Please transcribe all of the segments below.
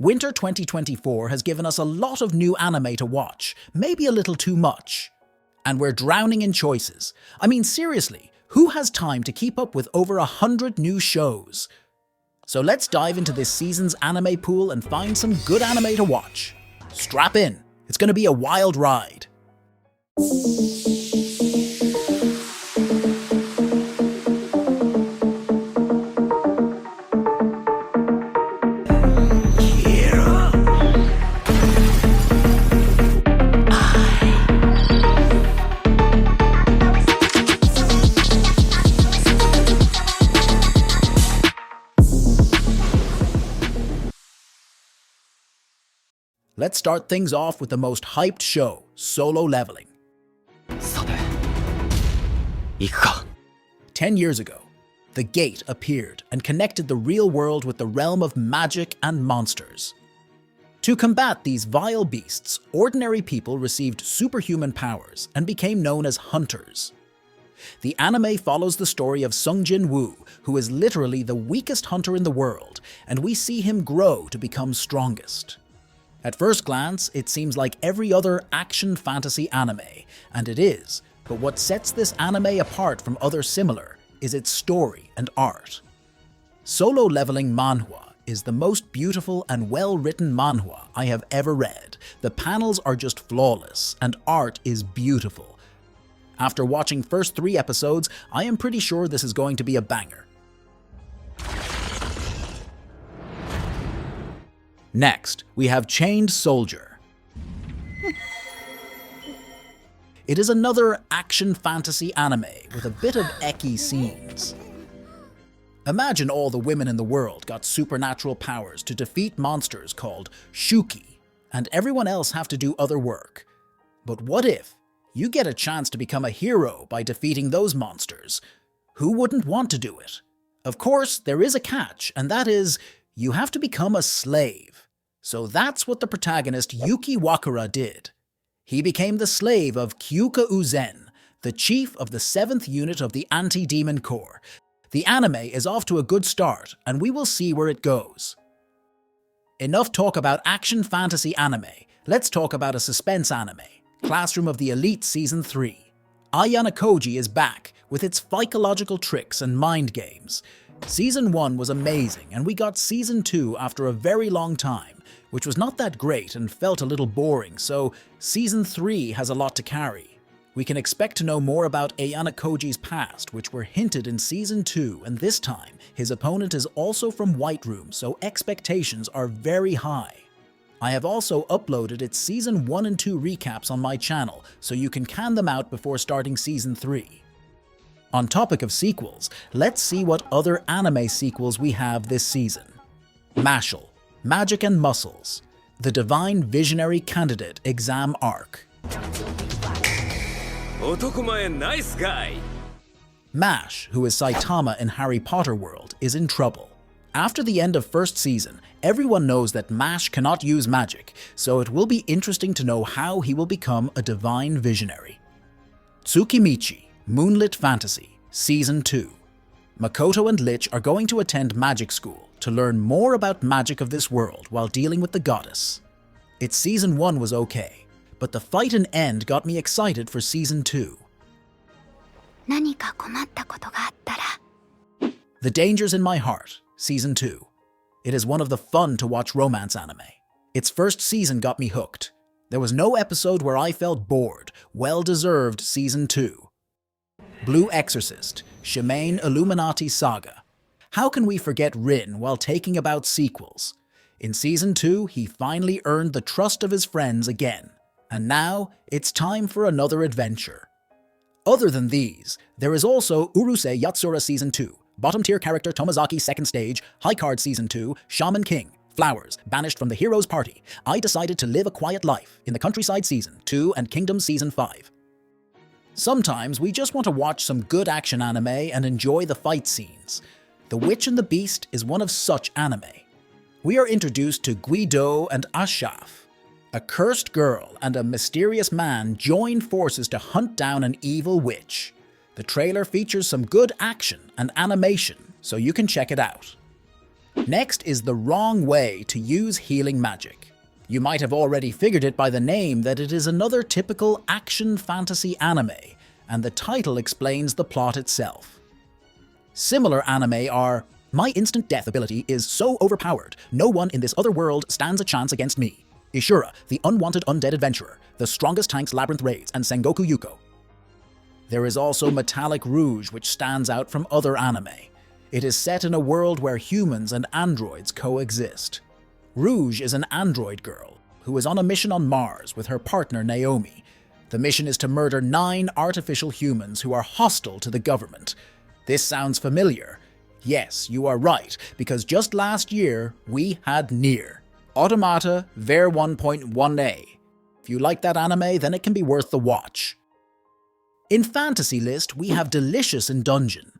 Winter 2024 has given us a lot of new anime to watch, maybe a little too much. And we're drowning in choices. I mean, seriously, who has time to keep up with over 100 new shows? So let's dive into this season's anime pool and find some good anime to watch. Strap in, it's going to be a wild ride. Let's start things off with the most hyped show, Solo Leveling. 10 years ago, the Gate appeared and connected the real world with the realm of magic and monsters. To combat these vile beasts, ordinary people received superhuman powers and became known as hunters. The anime follows the story of Sung Jin Woo, who is literally the weakest hunter in the world, and we see him grow to become strongest. At first glance, it seems like every other action fantasy anime, and it is, but what sets this anime apart from other similar is its story and art. Solo Leveling manhwa is the most beautiful and well-written manhwa I have ever read. The panels are just flawless, and art is beautiful. After watching first 3 episodes, I am pretty sure this is going to be a banger. Next, we have Chained Soldier. It is another action fantasy anime with a bit of ecchi scenes. Imagine all the women in the world got supernatural powers to defeat monsters called Shuki, and everyone else have to do other work. But what if you get a chance to become a hero by defeating those monsters? Who wouldn't want to do it? Of course, there is a catch, and that is, you have to become a slave. So that's what the protagonist Yuki Wakura did. He became the slave of Kyuka Uzen, the chief of the 7th unit of the Anti-Demon Corps. The anime is off to a good start, and we will see where it goes. Enough talk about action fantasy anime. Let's talk about a suspense anime, Classroom of the Elite Season 3. Ayano Koji is back with its psychological tricks and mind games. Season 1 was amazing, and we got Season 2 after a very long time, which was not that great and felt a little boring, so Season 3 has a lot to carry. We can expect to know more about Ayano Koji's past, which were hinted in Season 2, and this time, his opponent is also from White Room, so expectations are very high. I have also uploaded its Season 1 and 2 recaps on my channel, so you can can them out before starting Season 3. On topic of sequels, let's see what other anime sequels we have this season. Mashle, Magic and Muscles, The Divine Visionary Candidate Exam Arc. Nice guy. Mash, who is Saitama in Harry Potter world, is in trouble. After the end of first season, everyone knows that Mash cannot use magic, so it will be interesting to know how he will become a divine visionary. Tsukimichi, Moonlit Fantasy, Season 2. Makoto and Lich are going to attend magic school to learn more about magic of this world while dealing with the goddess. Its Season 1 was okay, but the fight and end got me excited for Season 2. The Dangers in My Heart, Season 2. It is one of the fun to watch romance anime. Its first season got me hooked. There was no episode where I felt bored. Well-deserved Season 2. Blue Exorcist, Shimane Illuminati Saga. How can we forget Rin while taking about sequels? In Season 2, he finally earned the trust of his friends again. And now, it's time for another adventure. Other than these, there is also Urusei Yatsura Season 2, Bottom Tier Character Tomazaki 2nd Stage, High Card Season 2, Shaman King, Flowers, Banished from the Hero's Party, I Decided to Live a Quiet Life in the Countryside Season 2, and Kingdom Season 5. Sometimes we just want to watch some good action anime and enjoy the fight scenes. The Witch and the Beast is one of such anime. We are introduced to Guido and Ashaf. A cursed girl and a mysterious man join forces to hunt down an evil witch. The trailer features some good action and animation, so you can check it out. Next is the wrong way to use healing magic. You might have already figured it by the name that it is another typical action fantasy anime, and the title explains the plot itself. Similar anime are My instant death ability is so overpowered, no one in this other world stands a chance against me. Ishura, the unwanted undead adventurer, the strongest tanks Labyrinth raids, and Sengoku Yuko. There is also Metallic Rouge, which stands out from other anime. It is set in a world where humans and androids coexist. Rouge is an android girl who is on a mission on Mars with her partner Naomi. The mission is to murder 9 artificial humans who are hostile to the government. This sounds familiar. Yes, you are right, because just last year we had Nier Automata Ver 1.1a. If you like that anime, then it can be worth the watch. In Fantasy List, we have Delicious in Dungeon.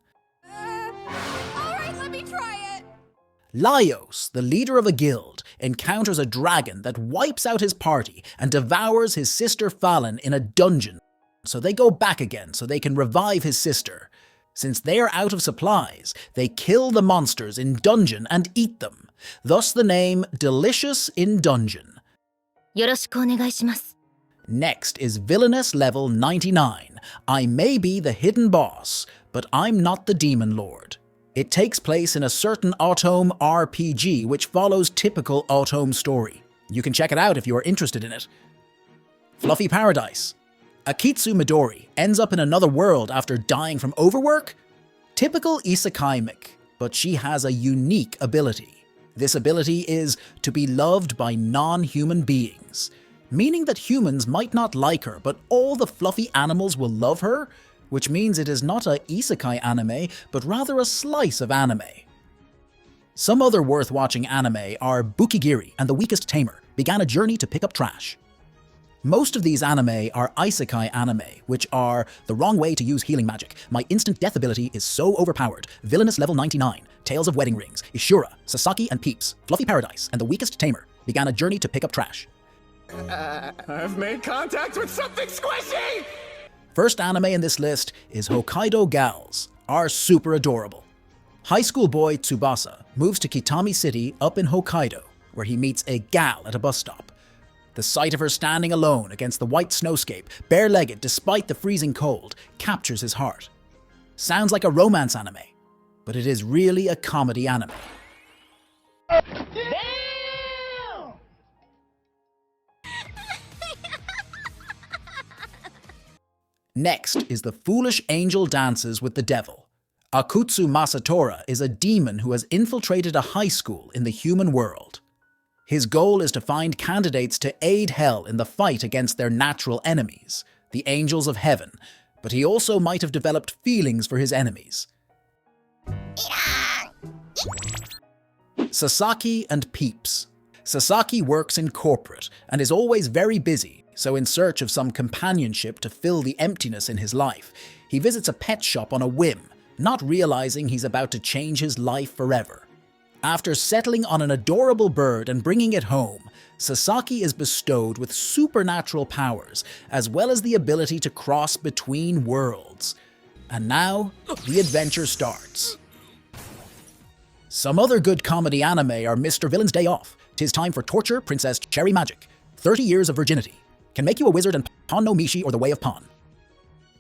Alright, let me try it! Laios, the leader of a guild, encounters a dragon that wipes out his party and devours his sister Falin in a dungeon. So they go back again so they can revive his sister. Since they are out of supplies, they kill the monsters in dungeon and eat them. Thus the name Delicious in Dungeon. よろしくお願いします。 Next is Villainous Level 99. I may be the hidden boss, but I'm not the Demon Lord. It takes place in a certain Autome RPG which follows typical Autome story. You can check it out if you are interested in it. Fluffy Paradise. Akitsu Midori ends up in another world after dying from overwork? Typical isekai mic, but she has a unique ability. This ability is to be loved by non-human beings, meaning that humans might not like her, but all the fluffy animals will love her, which means it is not a isekai anime, but rather a slice of anime. Some other worth watching anime are Bukigiri and The Weakest Tamer began a journey to pick up trash. Most of these anime are isekai anime, which are The Wrong Way to Use Healing Magic, My Instant Death Ability is so Overpowered, Villainous Level 99, Tales of Wedding Rings, Ishura, Sasaki and Peeps, Fluffy Paradise, and The Weakest Tamer began a journey to pick up trash. I've made contact with something squishy! First anime in this list is Hokkaido Gals, are super adorable. High school boy Tsubasa moves to Kitami City up in Hokkaido, where he meets a gal at a bus stop. The sight of her standing alone against the white snowscape, bare-legged despite the freezing cold, captures his heart. Sounds like a romance anime, but it is really a comedy anime. Next is The Foolish Angel Dances with the Devil. Akutsu Masatora is a demon who has infiltrated a high school in the human world. His goal is to find candidates to aid Hell in the fight against their natural enemies, the angels of heaven, but he also might have developed feelings for his enemies. Sasaki and Peeps. Sasaki works in corporate and is always very busy, so in search of some companionship to fill the emptiness in his life, he visits a pet shop on a whim, not realizing he's about to change his life forever. After settling on an adorable bird and bringing it home, Sasaki is bestowed with supernatural powers, as well as the ability to cross between worlds. And now, the adventure starts. Some other good comedy anime are Mr. Villain's Day Off, 'Tis Time for Torture, Princess Cherry Magic, 30 Years of Virginity, Can Make You a Wizard and Pon no Mishi or The Way of Pon.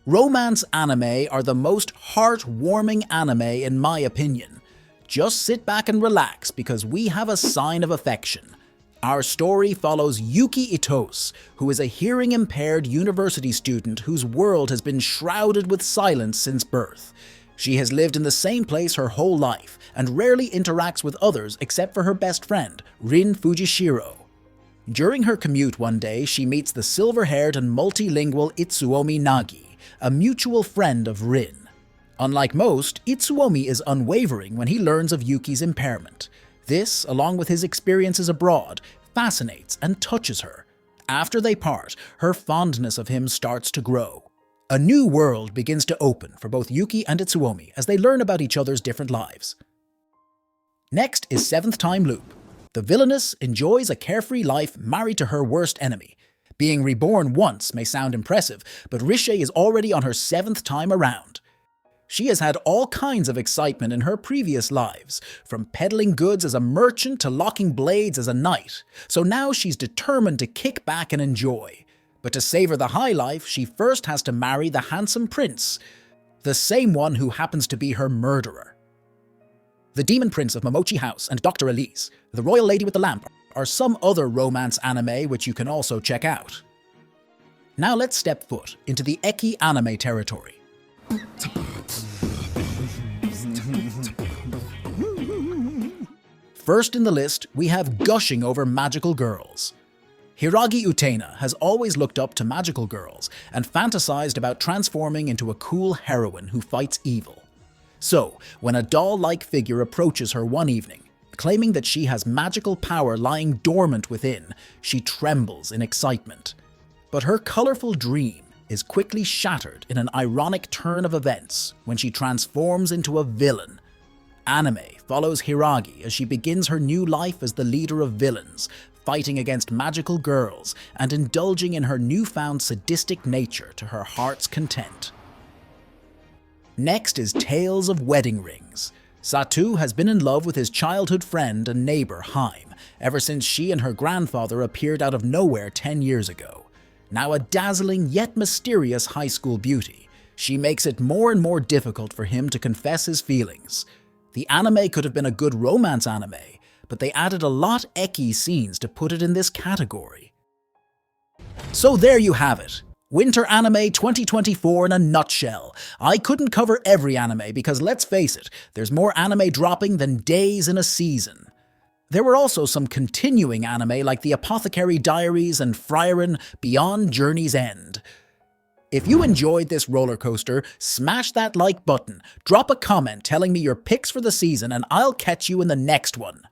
Romance anime are the most heartwarming anime in my opinion. Just sit back and relax because we have a sign of affection. Our story follows Yuki Itose, who is a hearing-impaired university student whose world has been shrouded with silence since birth. She has lived in the same place her whole life and rarely interacts with others except for her best friend, Rin Fujishiro. During her commute one day, she meets the silver-haired and multilingual Itsuomi Nagi, a mutual friend of Rin. Unlike most, Itsuomi is unwavering when he learns of Yuki's impairment. This, along with his experiences abroad, fascinates and touches her. After they part, her fondness of him starts to grow. A new world begins to open for both Yuki and Itsuomi as they learn about each other's different lives. Next is Seventh Time Loop. The villainess enjoys a carefree life married to her worst enemy. Being reborn once may sound impressive, but Riche is already on her 7th time around. She has had all kinds of excitement in her previous lives, from peddling goods as a merchant to locking blades as a knight, so now she's determined to kick back and enjoy. But to savor the high life, she first has to marry the handsome prince, the same one who happens to be her murderer. The Demon Prince of Momochi House and Dr. Elise, The Royal Lady with the Lamp, are some other romance anime which you can also check out. Now let's step foot into the ecchi anime territory. First in the list, we have gushing over magical girls. Hiragi Utena has always looked up to magical girls and fantasized about transforming into a cool heroine who fights evil. So, when a doll-like figure approaches her one evening, claiming that she has magical power lying dormant within, she trembles in excitement. But her colorful dream is quickly shattered in an ironic turn of events when she transforms into a villain. Anime follows Hiragi as she begins her new life as the leader of villains, fighting against magical girls and indulging in her newfound sadistic nature to her heart's content. Next is Tales of Wedding Rings. Satu has been in love with his childhood friend and neighbor Haim ever since she and her grandfather appeared out of nowhere 10 years ago. Now a dazzling yet mysterious high school beauty, she makes it more and more difficult for him to confess his feelings. The anime could have been a good romance anime, but they added a lot ecchi scenes to put it in this category. So there you have it. Winter Anime 2024 in a nutshell. I couldn't cover every anime because let's face it, there's more anime dropping than days in a season. There were also some continuing anime like The Apothecary Diaries and Frieren Beyond Journey's End. If you enjoyed this roller coaster, smash that like button, drop a comment telling me your picks for the season, and I'll catch you in the next one.